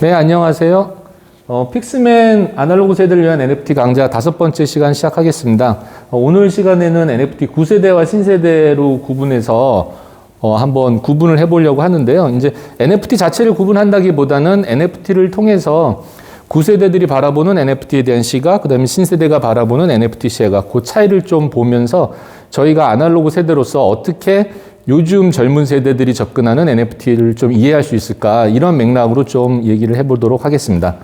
네, 안녕하세요. 픽스맨 아날로그 세대를 위한 NFT 강좌 5번째 시간 시작하겠습니다. 오늘 시간에는 NFT 9세대와 신세대로 구분해서 한번 구분을 해보려고 하는데요. 이제 NFT 자체를 구분한다기보다는 NFT를 통해서 9세대들이 바라보는 NFT에 대한 시각, 그 다음에 신세대가 바라보는 NFT 시각, 그 차이를 좀 보면서 저희가 아날로그 세대로서 어떻게 요즘 젊은 세대들이 접근하는 NFT를 좀 이해할 수 있을까, 이런 맥락으로 좀 얘기를 해보도록 하겠습니다.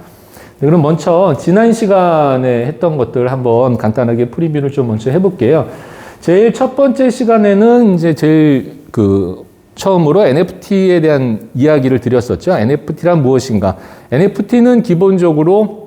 네, 그럼 먼저 지난 시간에 했던 것들 한번 간단하게 프리뷰를 좀 먼저 해볼게요. 제일 첫 번째 시간에는 이제 처음으로 NFT에 대한 이야기를 드렸었죠. NFT란 무엇인가? NFT는 기본적으로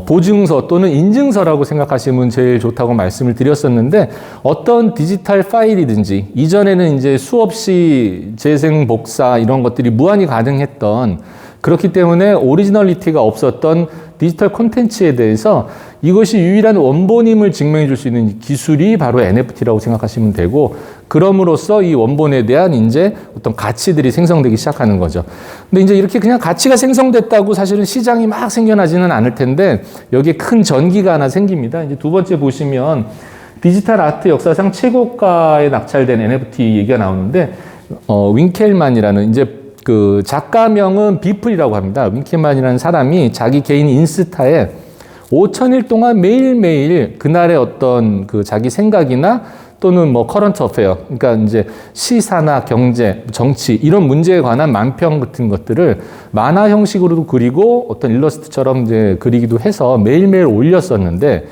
보증서 또는 인증서라고 생각하시면 제일 좋다고 말씀을 드렸었는데, 어떤 디지털 파일이든지 이전에는 이제 수없이 재생 복사 이런 것들이 무한히 가능했던, 그렇기 때문에 오리지널리티가 없었던 디지털 콘텐츠에 대해서 이것이 유일한 원본임을 증명해 줄 수 있는 기술이 바로 NFT라고 생각하시면 되고, 그럼으로써 이 원본에 대한 이제 어떤 가치들이 생성되기 시작하는 거죠. 근데 이제 이렇게 그냥 가치가 생성됐다고 사실은 시장이 막 생겨나지는 않을 텐데, 여기에 큰 전기가 하나 생깁니다. 이제 두 번째 보시면 디지털 아트 역사상 최고가에 낙찰된 NFT 얘기가 나오는데, 윙켈만이라는 이제 그 작가명은 비플이라고 합니다. 윙켈만이라는 사람이 자기 개인 인스타에 5,000일 동안 매일매일 그날의 어떤 그 자기 생각이나 또는 뭐 커런트 어페어, 그러니까 이제 시사나 경제, 정치 이런 문제에 관한 만평 같은 것들을 만화 형식으로도 그리고 어떤 일러스트처럼 이제 그리기도 해서 매일매일 올렸었는데,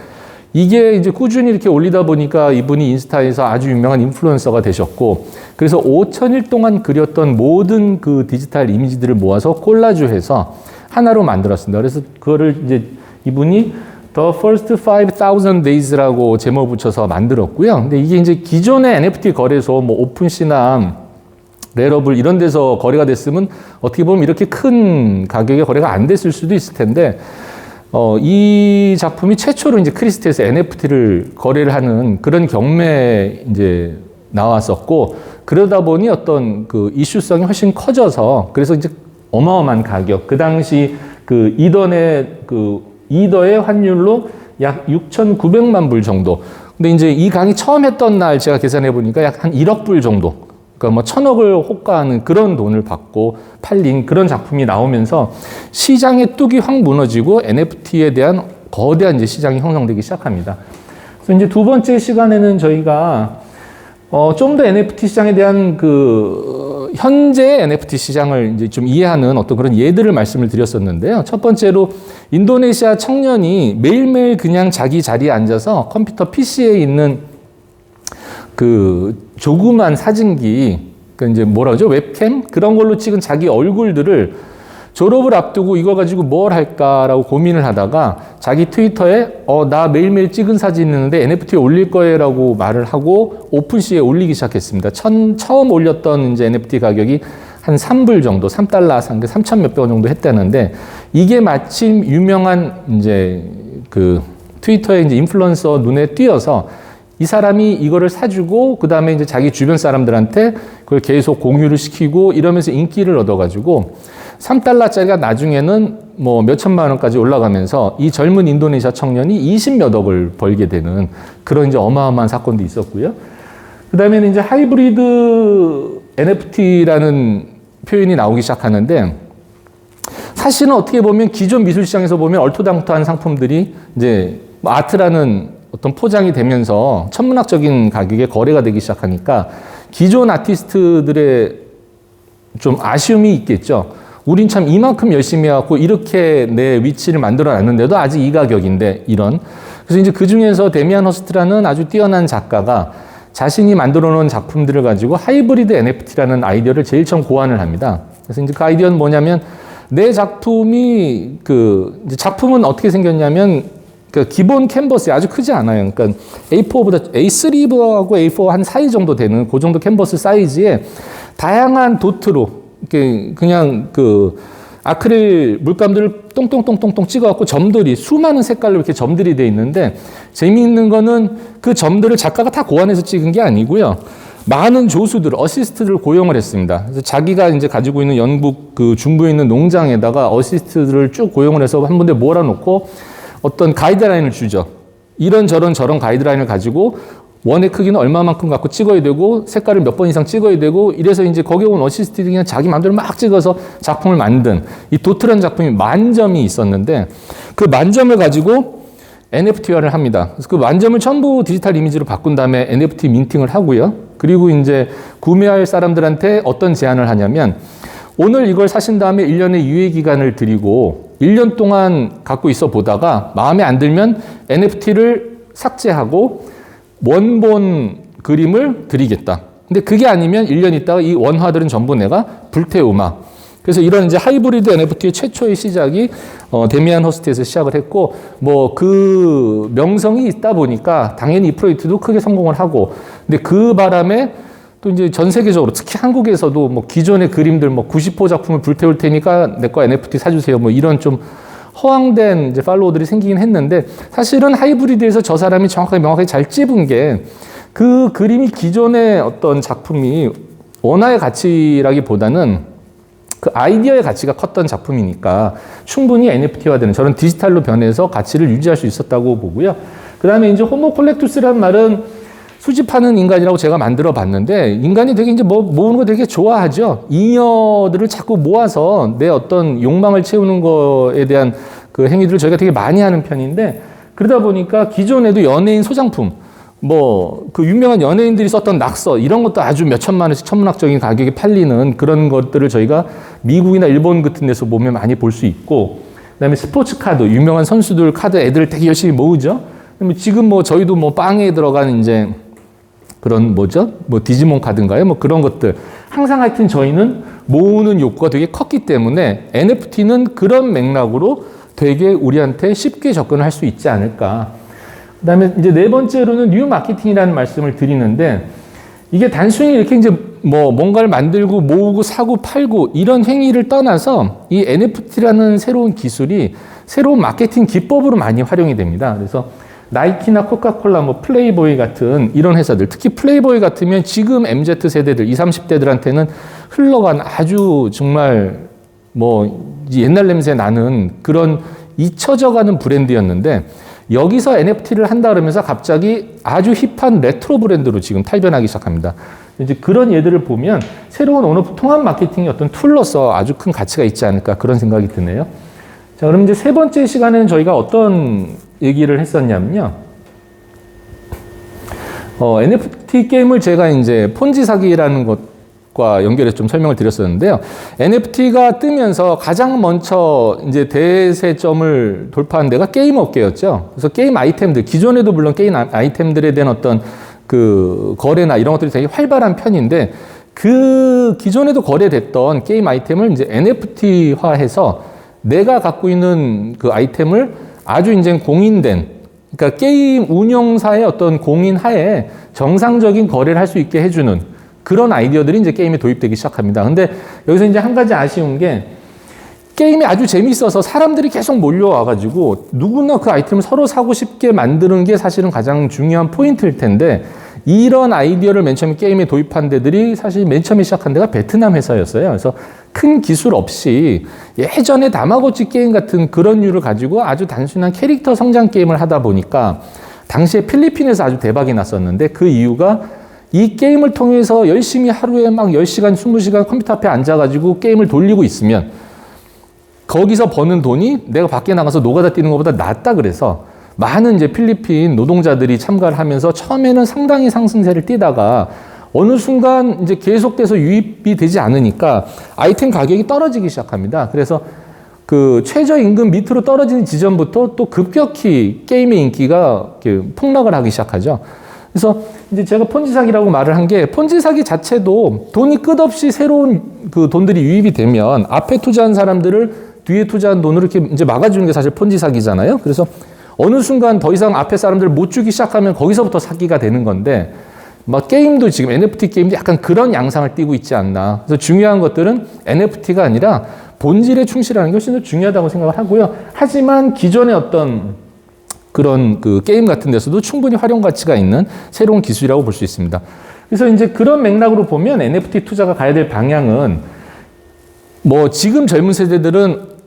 이게 이제 꾸준히 이렇게 올리다 보니까 이분이 인스타에서 아주 유명한 인플루언서가 되셨고, 그래서 5,000일 동안 그렸던 모든 그 디지털 이미지들을 모아서 콜라주해서 하나로 만들었습니다. 그래서 그거를 이제 이분이 The First 5,000 Days라고 제목 붙여서 만들었고요. 근데 이게 이제 기존의 NFT 거래소, 뭐 오픈시나 레러블 이런 데서 거래가 됐으면 어떻게 보면 이렇게 큰 가격에 거래가 안 됐을 수도 있을 텐데, 이 작품이 최초로 이제 크리스트에서 NFT를 거래를 하는 그런 경매에 이제 나왔었고, 그러다 보니 어떤 그 이슈성이 훨씬 커져서, 그래서 이제 어마어마한 가격, 그 당시 그 이더의 환율로 약 6,900만 불 정도. 근데 이제 이 강의 처음 했던 날 제가 계산해 보니까 약 한 1억 불 정도. 그러니까 뭐 1,000억을 호가하는 그런 돈을 받고 팔린 그런 작품이 나오면서 시장의 뚝이 확 무너지고 NFT에 대한 거대한 이제 시장이 형성되기 시작합니다. 그래서 이제 두 번째 시간에는 저희가 좀 더 NFT 시장에 대한 그 현재 NFT 시장을 이제 좀 이해하는 어떤 그런 예들을 말씀을 드렸었는데요. 첫 번째로 인도네시아 청년이 매일매일 그냥 자기 자리에 앉아서 컴퓨터 PC에 있는 그 조그만 사진기, 그 이제 뭐라 그러죠? 웹캠? 그런 걸로 찍은 자기 얼굴들을 졸업을 앞두고 이거 가지고 뭘 할까라고 고민을 하다가 자기 트위터에 나 매일매일 찍은 사진 있는데 NFT에 올릴 거예요라고 말을 하고 오픈시에 올리기 시작했습니다. 처음 올렸던 이제 NFT 가격이 한 3불 정도, 3달러, 3천 몇백 원 정도 했다는데, 이게 마침 유명한 이제 그 트위터의 이제 인플루언서 눈에 띄어서 이 사람이 이거를 사주고 그 다음에 이제 자기 주변 사람들한테 그걸 계속 공유를 시키고 이러면서 인기를 얻어가지고 3달러짜리가 나중에는 뭐 몇천만 원까지 올라가면서 이 젊은 인도네시아 청년이 20몇 억을 벌게 되는 그런 이제 어마어마한 사건도 있었고요. 그 다음에는 이제 하이브리드 NFT라는 표현이 나오기 시작하는데, 사실은 어떻게 보면 기존 미술 시장에서 보면 얼토당토한 상품들이 이제 아트라는 어떤 포장이 되면서 천문학적인 가격에 거래가 되기 시작하니까 기존 아티스트들의 좀 아쉬움이 있겠죠. 우린 참 이만큼 열심히 해갖고 이렇게 내 위치를 만들어 놨는데도 아직 이 가격인데, 이런. 그래서 이제 그 중에서 데미안 허스트라는 아주 뛰어난 작가가 자신이 만들어 놓은 작품들을 가지고 하이브리드 NFT라는 아이디어를 제일 처음 고안을 합니다. 그래서 이제 그 아이디어는 뭐냐면, 내 작품이 이제 작품은 어떻게 생겼냐면, 그 기본 캔버스이 아주 크지 않아요. 그러니까 A4보다 A3하고 A4 한 사이 정도 되는 그 정도 캔버스 사이즈에 다양한 도트로 이렇게 그냥 그 아크릴 물감들을 똥똥똥똥똥 찍어갖고 점들이 수많은 색깔로 이렇게 점들이 돼 있는데, 재미있는 거는 그 점들을 작가가 다 고안해서 찍은 게 아니고요. 많은 조수들, 어시스트들을 고용을 했습니다. 그래서 자기가 이제 가지고 있는 영국 그 중부에 있는 농장에다가 어시스트들을 쭉 고용을 해서 한 군데 몰아놓고 어떤 가이드라인을 주죠. 이런저런 저런 가이드라인을 가지고 원의 크기는 얼마만큼 갖고 찍어야 되고 색깔을 몇 번 이상 찍어야 되고 이래서 이제 거기 온 어시스트들이 그냥 자기 마음대로 막 찍어서 작품을 만든 이 도트라는 작품이 만점이 있었는데 그 만점을 가지고 NFT화를 합니다. 그래서 그 만점을 전부 디지털 이미지로 바꾼 다음에 NFT 민팅을 하고요. 그리고 이제 구매할 사람들한테 어떤 제안을 하냐면 오늘 이걸 사신 다음에 1년의 유예 기간을 드리고 1년 동안 갖고 있어 보다가 마음에 안 들면 NFT를 삭제하고 원본 그림을 드리겠다. 근데 그게 아니면 1년 있다가 이 원화들은 전부 내가 불태우마. 그래서 이런 이제 하이브리드 NFT의 최초의 시작이 데미안 허스트에서 시작을 했고 뭐 그 명성이 있다 보니까 당연히 이 프로젝트도 크게 성공을 하고 근데 그 바람에 또 이제 전 세계적으로 특히 한국에서도 뭐 기존의 그림들 뭐 90호 작품을 불태울 테니까 내 거 NFT 사주세요. 뭐 이런 좀 허황된 이제 팔로워들이 생기긴 했는데 사실은 하이브리드에서 저 사람이 정확하게 명확하게 잘 찝은 게 그 그림이 기존의 어떤 작품이 원화의 가치라기보다는 그 아이디어의 가치가 컸던 작품이니까 충분히 NFT화되는 저런 디지털로 변해서 가치를 유지할 수 있었다고 보고요. 그 다음에 이제 호모 콜렉투스라는 말은 수집하는 인간이라고 제가 만들어 봤는데 인간이 되게 이제 뭐 모으는 거 되게 좋아하죠. 잉여들을 자꾸 모아서 내 어떤 욕망을 채우는 거에 대한 그 행위들을 저희가 되게 많이 하는 편인데 그러다 보니까 기존에도 연예인 소장품 뭐 그 유명한 연예인들이 썼던 낙서 이런 것도 아주 몇 천만 원씩 천문학적인 가격에 팔리는 그런 것들을 저희가 미국이나 일본 같은 데서 보면 많이 볼 수 있고 그다음에 스포츠 카드 유명한 선수들 카드 애들 되게 열심히 모으죠. 그다음에 지금 뭐 저희도 뭐 빵에 들어간 이제 그런 뭐죠? 뭐 디지몬 카드인가요? 뭐 그런 것들. 항상 하여튼 저희는 모으는 욕구가 되게 컸기 때문에 NFT는 그런 맥락으로 되게 우리한테 쉽게 접근을 할 수 있지 않을까. 그 다음에 이제 네 번째로는 뉴 마케팅이라는 말씀을 드리는데 이게 단순히 이렇게 이제 뭐 뭔가를 만들고 모으고 사고 팔고 이런 행위를 떠나서 이 NFT라는 새로운 기술이 새로운 마케팅 기법으로 많이 활용이 됩니다. 그래서 나이키나 코카콜라, 뭐 플레이보이 같은 이런 회사들, 특히 플레이보이 같으면 지금 MZ 세대들, 20, 30대들한테는 흘러간 아주 정말 뭐 옛날 냄새 나는 그런 잊혀져가는 브랜드였는데 여기서 NFT를 한다 그러면서 갑자기 아주 힙한 레트로 브랜드로 지금 탈변하기 시작합니다. 이제 그런 예들을 보면 새로운 온오프 통합 마케팅의 어떤 툴로서 아주 큰 가치가 있지 않을까 그런 생각이 드네요. 자, 그럼 이제 세 번째 시간에는 저희가 어떤 얘기를 했었냐면요. NFT 게임을 제가 이제 폰지 사기라는 것과 연결해서 좀 설명을 드렸었는데요. NFT가 뜨면서 가장 먼저 이제 대세점을 돌파한 데가 게임 업계였죠. 그래서 게임 아이템들, 기존에도 물론 게임 아이템들에 대한 어떤 그 거래나 이런 것들이 되게 활발한 편인데 그 기존에도 거래됐던 게임 아이템을 이제 NFT화해서 내가 갖고 있는 그 아이템을 아주 이제 공인된, 그러니까 게임 운영사의 어떤 공인 하에 정상적인 거래를 할 수 있게 해주는 그런 아이디어들이 이제 게임에 도입되기 시작합니다. 근데 여기서 이제 한 가지 아쉬운 게 게임이 아주 재밌어서 사람들이 계속 몰려와가지고 누구나 그 아이템을 서로 사고 싶게 만드는 게 사실은 가장 중요한 포인트일 텐데 이런 아이디어를 맨 처음에 게임에 도입한 데들이 사실 맨 처음에 시작한 데가 베트남 회사였어요. 그래서 큰 기술 없이 예전에 다마고치 게임 같은 그런 류를 가지고 아주 단순한 캐릭터 성장 게임을 하다 보니까 당시에 필리핀에서 아주 대박이 났었는데 그 이유가 이 게임을 통해서 열심히 하루에 막 10시간, 20시간 컴퓨터 앞에 앉아가지고 게임을 돌리고 있으면 거기서 버는 돈이 내가 밖에 나가서 노가다 뛰는 것보다 낫다 그래서 많은 이제 필리핀 노동자들이 참가를 하면서 처음에는 상당히 상승세를 띠다가 어느 순간 이제 계속돼서 유입이 되지 않으니까 아이템 가격이 떨어지기 시작합니다. 그래서 그 최저임금 밑으로 떨어지는 지점부터 또 급격히 게임의 인기가 폭락을 하기 시작하죠. 그래서 이제 제가 폰지 사기라고 말을 한 게 폰지 사기 자체도 돈이 끝없이 새로운 그 돈들이 유입이 되면 앞에 투자한 사람들을 뒤에 투자한 돈으로 이렇게 이제 막아주는 게 사실 폰지 사기잖아요. 그래서 어느 순간 더 이상 앞에 사람들을 못 주기 시작하면 거기서부터 사기가 되는 건데 막 게임도 지금 NFT 게임도 약간 그런 양상을 띠고 있지 않나. 그래서 중요한 것들은 NFT가 아니라 본질에 충실하는 게 훨씬 더 중요하다고 생각을 하고요. 하지만 기존의 어떤 그런 그 게임 같은 데서도 충분히 활용 가치가 있는 새로운 기술이라고 볼 수 있습니다. 그래서 이제 그런 맥락으로 보면 NFT 투자가 가야 될 방향은 뭐 지금 젊은 세대들은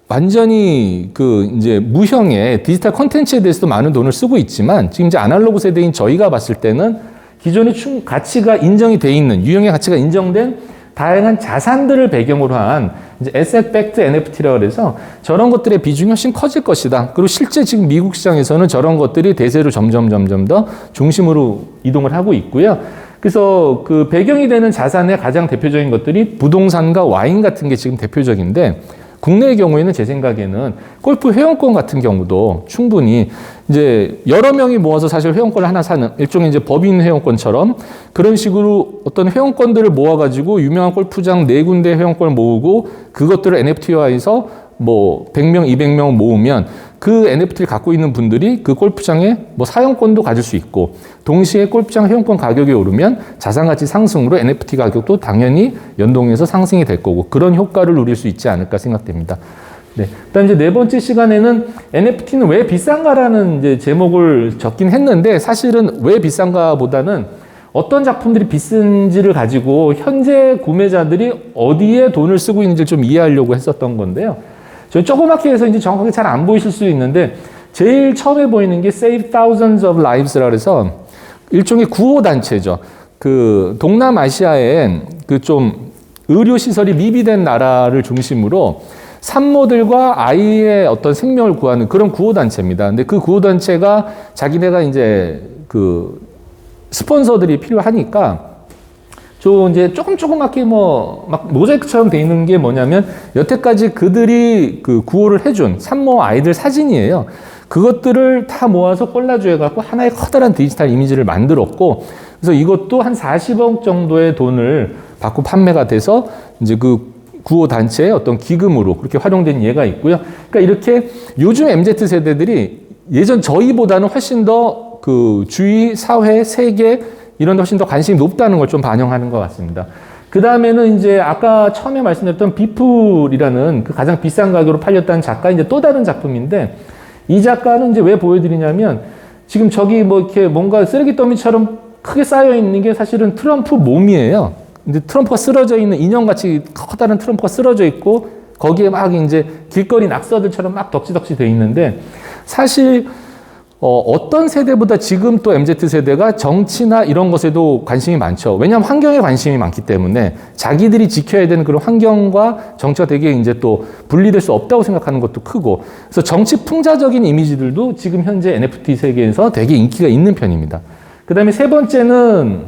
완전히 그 이제 무형의 디지털 콘텐츠에 대해서도 많은 돈을 쓰고 있지만 지금 이제 아날로그 세대인 저희가 봤을 때는 기존의 가치가 인정이 돼 있는 유형의 가치가 인정된 다양한 자산들을 배경으로 한 이제 asset backed NFT라고 해서 저런 것들의 비중이 훨씬 커질 것이다. 그리고 실제 지금 미국 시장에서는 저런 것들이 대세로 점점 더 중심으로 이동을 하고 있고요. 그래서 그 배경이 되는 자산의 가장 대표적인 것들이 부동산과 와인 같은 게 지금 대표적인데 국내의 경우에는 제 생각에는 골프 회원권 같은 경우도 충분히 이제 여러 명이 모아서 사실 회원권을 하나 사는 일종의 이제 법인 회원권처럼 그런 식으로 어떤 회원권들을 모아가지고 유명한 골프장 4군데 회원권을 모으고 그것들을 NFT화해서 뭐 100명, 200명 모으면 그 NFT를 갖고 있는 분들이 그 골프장에 뭐 사용권도 가질 수 있고 동시에 골프장 회원권 가격이 오르면 자산가치 상승으로 NFT 가격도 당연히 연동해서 상승이 될 거고 그런 효과를 누릴 수 있지 않을까 생각됩니다. 네. 그다음 이제 네 번째 시간에는 NFT는 왜 비싼가라는 이제 제목을 적긴 했는데 사실은 왜 비싼가보다는 어떤 작품들이 비싼지를 가지고 현재 구매자들이 어디에 돈을 쓰고 있는지를 좀 이해하려고 했었던 건데요. 저희 조그맣게 해서 이제 정확하게 잘 안 보이실 수 있는데 제일 처음에 보이는 게 Save Thousands of Lives라 그래서 일종의 구호단체죠. 그 동남아시아에 그 좀 의료시설이 미비된 나라를 중심으로 산모들과 아이의 어떤 생명을 구하는 그런 구호단체입니다. 근데 그 구호단체가 자기네가 이제 그 스폰서들이 필요하니까 저 이제 조그맣게 뭐 막 모자이크처럼 돼 있는 게 뭐냐면 여태까지 그들이 그 구호를 해준 산모 아이들 사진이에요. 그것들을 다 모아서 콜라주 해갖고 하나의 커다란 디지털 이미지를 만들었고 그래서 이것도 한 40억 정도의 돈을 받고 판매가 돼서 이제 그 구호 단체의 어떤 기금으로 그렇게 활용된 예가 있고요. 그러니까 이렇게 요즘 MZ 세대들이 예전 저희보다는 훨씬 더 그 주위, 사회, 세계 이런 데 훨씬 더 관심이 높다는 걸 좀 반영하는 것 같습니다. 그 다음에는 이제 아까 처음에 말씀드렸던 비플이라는 그 가장 비싼 가격으로 팔렸다는 작가 이제 또 다른 작품인데 이 작가는 이제 왜 보여드리냐면 지금 저기 뭐 이렇게 뭔가 쓰레기 더미처럼 크게 쌓여 있는 게 사실은 트럼프 몸이에요. 근데 트럼프가 쓰러져 있는 인형같이 커다란 트럼프가 쓰러져 있고 거기에 막 이제 길거리 낙서들처럼 막 덕지덕지 돼 있는데 사실 어떤 세대보다 지금 또 MZ세대가 정치나 이런 것에도 관심이 많죠. 왜냐하면 환경에 관심이 많기 때문에 자기들이 지켜야 되는 그런 환경과 정치가 되게 이제 또 분리될 수 없다고 생각하는 것도 크고 그래서 정치 풍자적인 이미지들도 지금 현재 NFT 세계에서 되게 인기가 있는 편입니다. 그 다음에 세 번째는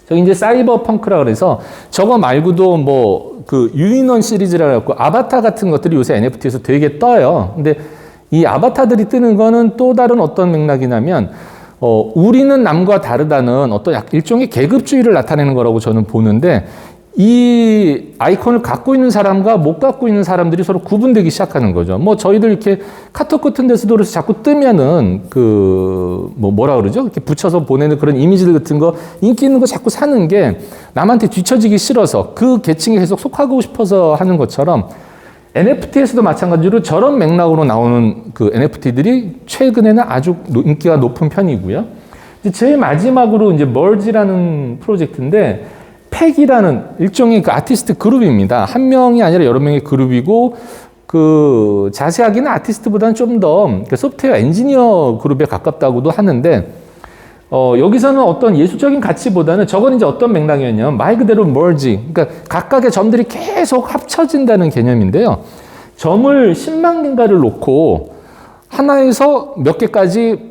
저기 이제 사이버 펑크라 그래서 저거 말고도 뭐 그 유인원 시리즈라고 해갖고 아바타 같은 것들이 요새 NFT에서 되게 떠요. 근데 이 아바타들이 뜨는 거는 또 다른 어떤 맥락이냐면 우리는 남과 다르다는 어떤 일종의 계급주의를 나타내는 거라고 저는 보는데 이 아이콘을 갖고 있는 사람과 못 갖고 있는 사람들이 서로 구분되기 시작하는 거죠. 뭐 저희들 이렇게 카톡 같은 데서도 자꾸 뜨면은 그 뭐라 그러죠? 이렇게 붙여서 보내는 그런 이미지들 같은 거 인기 있는 거 자꾸 사는 게 남한테 뒤처지기 싫어서 그 계층에 계속 속하고 싶어서 하는 것처럼 NFT에서도 마찬가지로 저런 맥락으로 나오는 그 NFT들이 최근에는 아주 인기가 높은 편이고요. 이제 제일 마지막으로 이제 멀지라는 프로젝트인데 팩이라는 일종의 그 아티스트 그룹입니다. 한 명이 아니라 여러 명의 그룹이고 그 자세하게는 아티스트보다는 좀 더 소프트웨어 엔지니어 그룹에 가깝다고도 하는데 여기서는 어떤 예술적인 가치보다는 저건 이제 어떤 맥락이었냐면 말 그대로 멀지, 그러니까 각각의 점들이 계속 합쳐진다는 개념인데요. 점을 10만 개인가를 놓고 하나에서 몇 개까지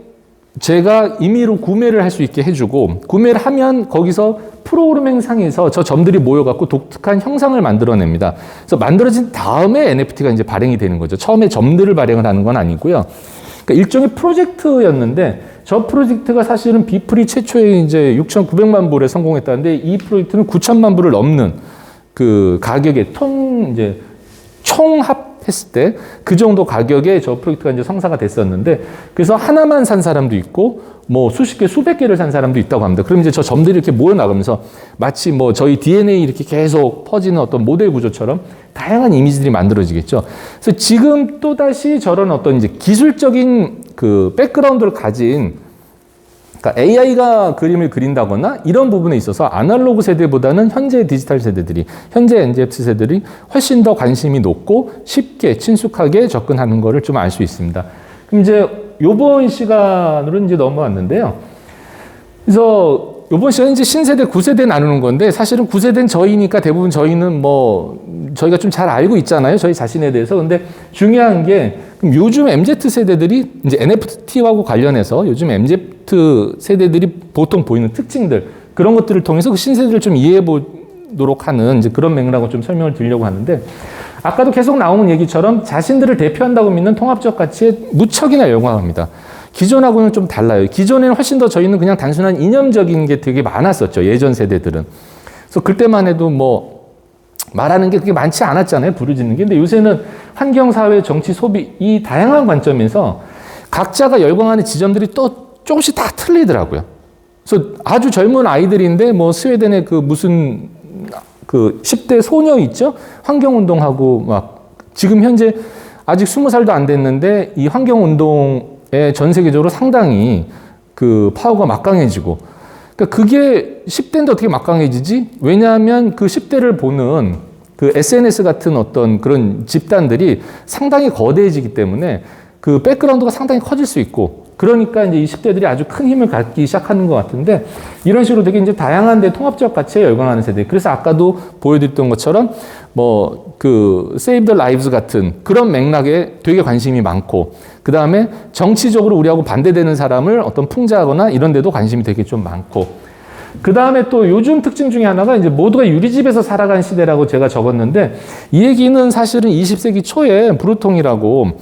제가 임의로 구매를 할 수 있게 해주고 구매를 하면 거기서 프로그래밍 상에서 저 점들이 모여갖고 독특한 형상을 만들어냅니다. 그래서 만들어진 다음에 NFT가 이제 발행이 되는 거죠. 처음에 점들을 발행을 하는 건 아니고요. 그러니까 일종의 프로젝트였는데 저 프로젝트가 사실은 비플이 최초에 이제 6,900만 불에 성공했다는데 이 프로젝트는 9,000만 불을 넘는 그 가격에 이제 총합했을 때 그 정도 가격에 저 프로젝트가 이제 성사가 됐었는데 그래서 하나만 산 사람도 있고 뭐 수십 개, 수백 개를 산 사람도 있다고 합니다. 그럼 이제 저 점들이 이렇게 모여 나가면서 마치 뭐 저희 DNA 이렇게 계속 퍼지는 어떤 모델 구조처럼 다양한 이미지들이 만들어지겠죠. 그래서 지금 또 다시 저런 어떤 이제 기술적인 그 백그라운드를 가진 그러니까 AI가 그림을 그린다거나 이런 부분에 있어서 아날로그 세대보다는 현재 디지털 세대들이, 현재 NFT 세대들이 훨씬 더 관심이 높고 쉽게 친숙하게 접근하는 거를 좀 알 수 있습니다. 그럼 이제 요번 시간으로 이제 넘어왔는데요. 그래서 요번 시간은 이제 신세대, 구세대 나누는 건데 사실은 구세대는 저희니까 대부분 저희는 뭐 저희가 좀 잘 알고 있잖아요. 저희 자신에 대해서. 근데 중요한 게 그럼 요즘 MZ 세대들이 이제 NFT하고 관련해서 요즘 MZ 세대들이 보통 보이는 특징들 그런 것들을 통해서 그 신세대를 좀 이해해 보도록 하는 이제 그런 맥락을 좀 설명을 드리려고 하는데 아까도 계속 나오는 얘기처럼 자신들을 대표한다고 믿는 통합적 가치에 무척이나 열광합니다. 기존하고는 좀 달라요. 기존에는 훨씬 더 저희는 그냥 단순한 이념적인 게 되게 많았었죠. 예전 세대들은. 그래서 그때만 해도 뭐 말하는 게 그렇게 많지 않았잖아요. 부르짖는 게. 근데 요새는 환경, 사회, 정치, 소비 이 다양한 관점에서 각자가 열광하는 지점들이 또 조금씩 다 틀리더라고요. 그래서 아주 젊은 아이들인데 뭐 스웨덴의 그 무슨 그 10대 소녀 있죠? 환경운동하고 막 지금 현재 아직 20살도 안 됐는데 이 환경운동에 전 세계적으로 상당히 그 파워가 막강해지고 그러니까 그게 10대인데 어떻게 막강해지지? 왜냐하면 그 10대를 보는 그 SNS 같은 어떤 그런 집단들이 상당히 거대해지기 때문에 그 백그라운드가 상당히 커질 수 있고 그러니까 이제 이 10대들이 아주 큰 힘을 갖기 시작하는 것 같은데 이런 식으로 되게 이제 다양한 데 통합적 가치에 열광하는 세대. 그래서 아까도 보여드렸던 것처럼 뭐 그 Save the Lives 같은 그런 맥락에 되게 관심이 많고 그 다음에 정치적으로 우리하고 반대되는 사람을 어떤 풍자하거나 이런 데도 관심이 되게 좀 많고 그 다음에 또 요즘 특징 중에 하나가 이제 모두가 유리집에서 살아간 시대라고 제가 적었는데 이 얘기는 사실은 20세기 초에 브루통이라고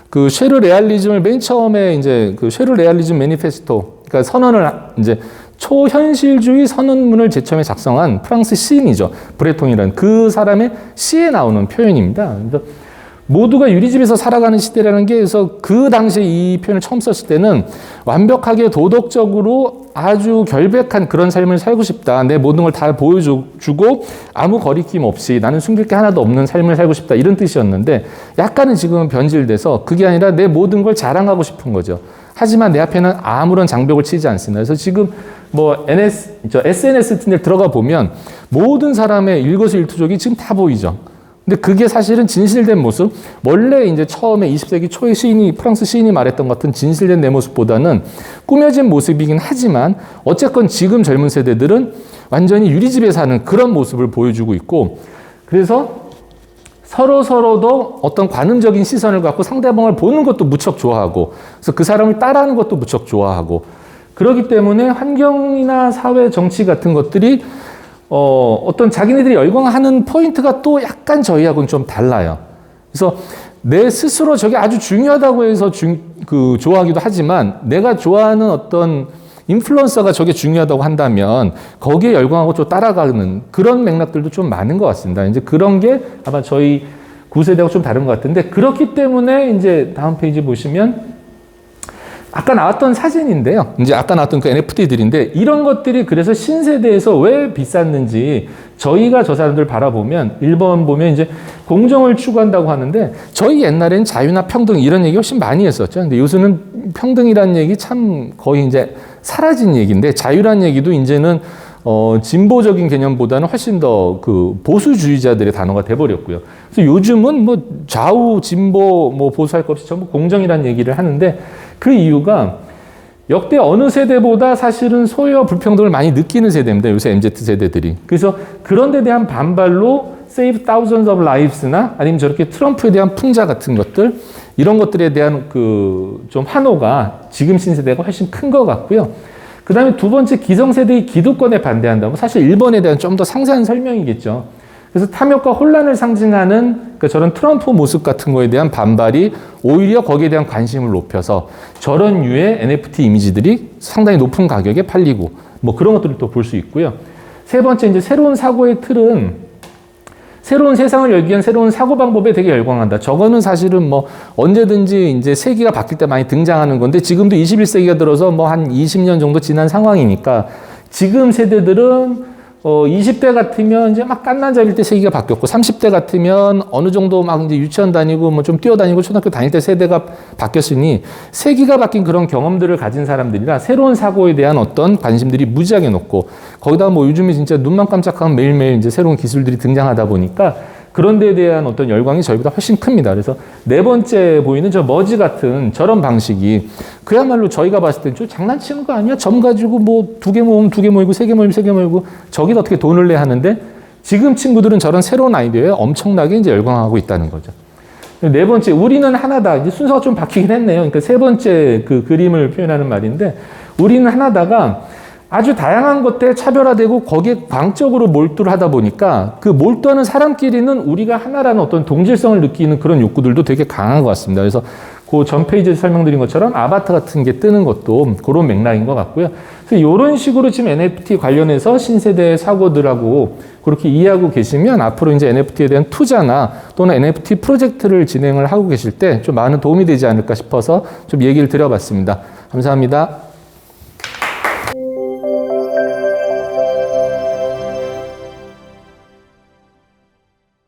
그 쉐르 레알리즘을 맨 처음에 이제 그 쉐르 레알리즘 매니페스토 그러니까 선언을 이제 초현실주의 선언문을 제일 처음에 작성한 프랑스 시인이죠. 브레통이라는 그 사람의 시에 나오는 표현입니다. 그래서 모두가 유리집에서 살아가는 시대라는 게 그래서 그 당시에 이 표현을 처음 썼을 때는 완벽하게 도덕적으로 아주 결백한 그런 삶을 살고 싶다. 내 모든 걸 다 보여주고 아무 거리낌 없이 나는 숨길 게 하나도 없는 삶을 살고 싶다. 이런 뜻이었는데 약간은 지금은 변질돼서 그게 아니라 내 모든 걸 자랑하고 싶은 거죠. 하지만 내 앞에는 아무런 장벽을 치지 않습니다. 그래서 지금 뭐 SNS 같은 데 들어가 보면 모든 사람의 일거수일투족이 지금 다 보이죠. 근데 그게 사실은 진실된 모습, 원래 이제 처음에 20세기 초에 프랑스 시인이 말했던 것 같은 진실된 내 모습보다는 꾸며진 모습이긴 하지만 어쨌건 지금 젊은 세대들은 완전히 유리집에 사는 그런 모습을 보여주고 있고 그래서 서로도 어떤 관음적인 시선을 갖고 상대방을 보는 것도 무척 좋아하고 그래서 그 사람을 따라하는 것도 무척 좋아하고 그렇기 때문에 환경이나 사회, 정치 같은 것들이 어떤 자기네들이 열광하는 포인트가 또 약간 저희하고는 좀 달라요. 그래서 내 스스로 저게 아주 중요하다고 해서 좋아하기도 하지만 내가 좋아하는 어떤 인플루언서가 저게 중요하다고 한다면 거기에 열광하고 좀 따라가는 그런 맥락들도 좀 많은 것 같습니다. 이제 그런 게 아마 저희 9세대하고 좀 다른 것 같은데 그렇기 때문에 이제 다음 페이지 보시면 아까 나왔던 사진인데요. 이제 아까 나왔던 그 NFT들인데 이런 것들이 그래서 신세대에서 왜 비쌌는지 저희가 저 사람들 바라보면 1번 보면 이제 공정을 추구한다고 하는데 저희 옛날엔 자유나 평등 이런 얘기 훨씬 많이 했었죠. 근데 요새는 평등이라는 얘기 참 거의 이제 사라진 얘기인데 자유라는 얘기도 이제는 진보적인 개념보다는 훨씬 더 그 보수주의자들의 단어가 돼버렸고요. 그래서 요즘은 뭐 좌우, 진보, 뭐 보수할 것 없이 전부 공정이라는 얘기를 하는데 그 이유가 역대 어느 세대보다 사실은 소외와 불평등을 많이 느끼는 세대입니다. 요새 MZ 세대들이. 그래서 그런 데 대한 반발로 Save Thousands of Lives나 아니면 저렇게 트럼프에 대한 풍자 같은 것들 이런 것들에 대한 그 좀 환호가 지금 신세대가 훨씬 큰 것 같고요. 그 다음에 두 번째 기성세대의 기득권에 반대한다고 사실 1번에 대한 좀 더 상세한 설명이겠죠. 그래서 탐욕과 혼란을 상징하는 그러니까 저런 트럼프 모습 같은 거에 대한 반발이 오히려 거기에 대한 관심을 높여서 저런 류의 NFT 이미지들이 상당히 높은 가격에 팔리고 뭐 그런 것들을 또 볼 수 있고요. 세 번째 이제 새로운 사고의 틀은 새로운 세상을 열기 위한 새로운 사고방법에 되게 열광한다. 저거는 사실은 뭐 언제든지 이제 세기가 바뀔 때 많이 등장하는 건데 지금도 21세기가 들어서 뭐 한 20년 정도 지난 상황이니까 지금 세대들은 20대 같으면 이제 막 깐난 잡일 때 세기가 바뀌었고, 30대 같으면 어느 정도 막 이제 유치원 다니고 뭐 좀 뛰어다니고 초등학교 다닐 때 세대가 바뀌었으니 세기가 바뀐 그런 경험들을 가진 사람들이라 새로운 사고에 대한 어떤 관심들이 무지하게 높고, 거기다 뭐 요즘에 진짜 눈만 깜짝하면 매일매일 이제 새로운 기술들이 등장하다 보니까 그런 데에 대한 어떤 열광이 저희보다 훨씬 큽니다. 그래서 네 번째 보이는 저 머지 같은 저런 방식이 그야말로 저희가 봤을 때 좀 장난치는 거 아니야? 점 가지고 뭐 2개 모으면 2개 모이고 3개 모이면 3개 모이고 저기다 어떻게 돈을 내 하는데, 지금 친구들은 저런 새로운 아이디어에 엄청나게 이제 열광하고 있다는 거죠. 네 번째, 우리는 하나다. 이제 순서가 좀 바뀌긴 했네요. 그러니까 세 번째 그 그림을 표현하는 말인데, 우리는 하나다가 아주 다양한 것들에 차별화되고 거기에 광적으로 몰두를 하다 보니까 그 몰두하는 사람끼리는 우리가 하나라는 어떤 동질성을 느끼는 그런 욕구들도 되게 강한 것 같습니다. 그래서 그 전 페이지에서 설명드린 것처럼 아바타 같은 게 뜨는 것도 그런 맥락인 것 같고요. 그래서 이런 식으로 지금 NFT 관련해서 신세대의 사고들하고 그렇게 이해하고 계시면 앞으로 이제 NFT에 대한 투자나 또는 NFT 프로젝트를 진행을 하고 계실 때 좀 많은 도움이 되지 않을까 싶어서 좀 얘기를 드려봤습니다. 감사합니다.